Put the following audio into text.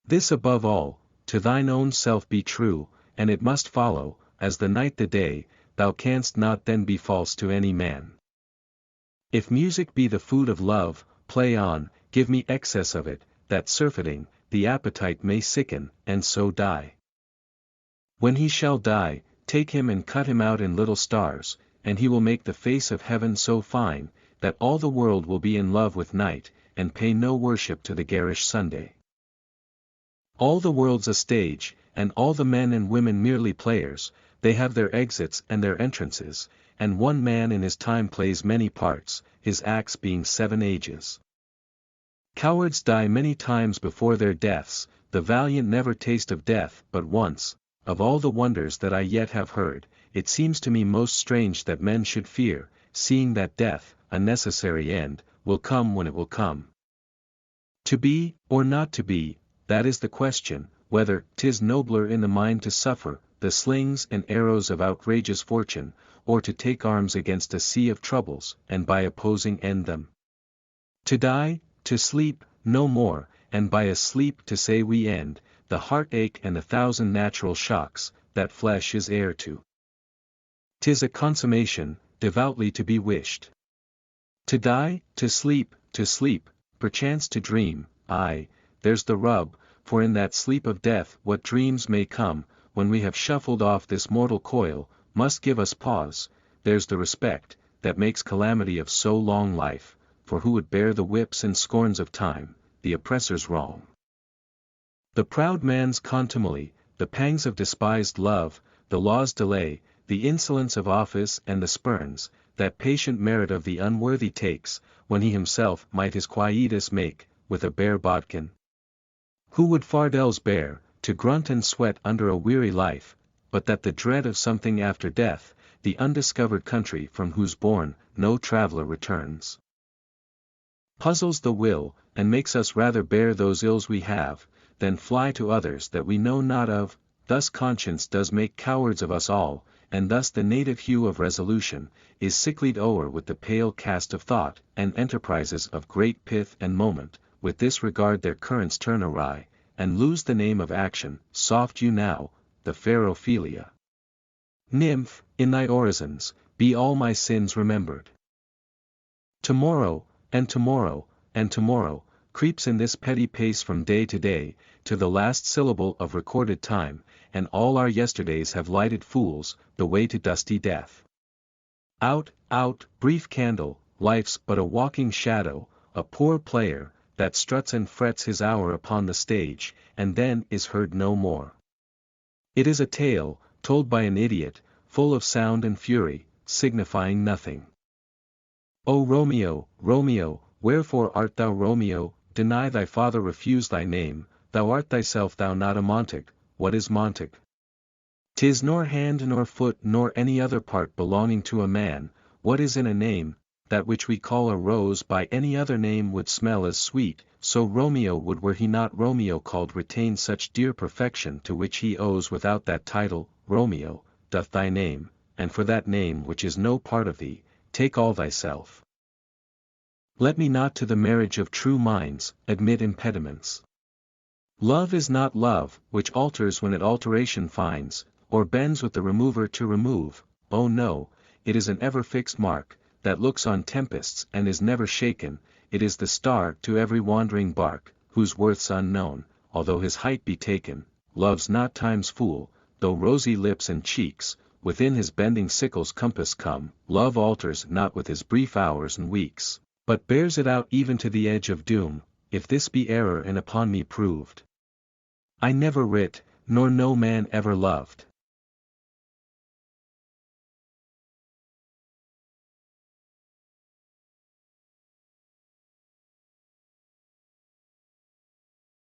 This above all, to thine own self be true, and it must follow, as the night the day, thou canst not then be false to any man. If music be the food of love, play on, give me excess of it, that surfeiting, the appetite may sicken, and so die. When he shall die, take him and cut him out in little stars, and he will make the face of heaven so fine, that all the world will be in love with night, and pay no worship to the garish Sunday. All the world's a stage, and all the men and women merely players, they have their exits and their entrances, and one man in his time plays many parts, his acts being 7 ages. Cowards die many times before their deaths, the valiant never taste of death but once. Of all the wonders that I yet have heard, it seems to me most strange that men should fear, seeing that death, a necessary end, will come when it will come. To be, or not to be, that is the question, whether 'tis nobler in the mind to suffer the slings and arrows of outrageous fortune, or to take arms against a sea of troubles, and by opposing end them. To die, to sleep, no more, and by a sleep to say we end, the heartache and 1,000 natural shocks, that flesh is heir to. 'Tis a consummation, devoutly to be wished. To die, to sleep, perchance to dream, aye, there's the rub, for in that sleep of death what dreams may come, when we have shuffled off this mortal coil, must give us pause. There's the respect, that makes calamity of so long life, for who would bear the whips and scorns of time, the oppressor's wrong? The proud man's contumely, the pangs of despised love, the law's delay, the insolence of office and the spurns, that patient merit of the unworthy takes, when he himself might his quietus make, with a bare bodkin. Who would fardels bear, to grunt and sweat under a weary life, but that the dread of something after death, the undiscovered country from whose bourne no traveller returns, puzzles the will, and makes us rather bear those ills we have, than fly to others that we know not of. Thus conscience does make cowards of us all, and thus the native hue of resolution is sicklied o'er with the pale cast of thought, and enterprises of great pith and moment, with this regard their currents turn awry, and lose the name of action. Soft you now, the fair Ophelia. Nymph, in thy orisons, be all my sins remembered. Tomorrow, and tomorrow, and tomorrow, creeps in this petty pace from day to day, to the last syllable of recorded time, and all our yesterdays have lighted fools, the way to dusty death. Out, out, brief candle, life's but a walking shadow, a poor player, that struts and frets his hour upon the stage, and then is heard no more. It is a tale, told by an idiot, full of sound and fury, signifying nothing. O Romeo, Romeo, wherefore art thou Romeo? Deny thy father, refuse thy name, thou art thyself, thou not a Montague. What is Montague? 'Tis nor hand nor foot nor any other part belonging to a man. What is in a name? That which we call a rose by any other name would smell as sweet, so Romeo would, were he not Romeo called, retain such dear perfection to which he owes without that title. Romeo, doth thy name, and for that name which is no part of thee, take all thyself. Let me not to the marriage of true minds admit impediments. Love is not love, which alters when it alteration finds, or bends with the remover to remove. Oh no, it is an ever fixed mark, that looks on tempests and is never shaken. It is the star to every wandering bark, whose worth's unknown, although his height be taken. Love's not time's fool, though rosy lips and cheeks within his bending sickle's compass come. Love alters not with his brief hours and weeks, but bears it out even to the edge of doom. If this be error and upon me proved, I never writ, nor no man ever loved.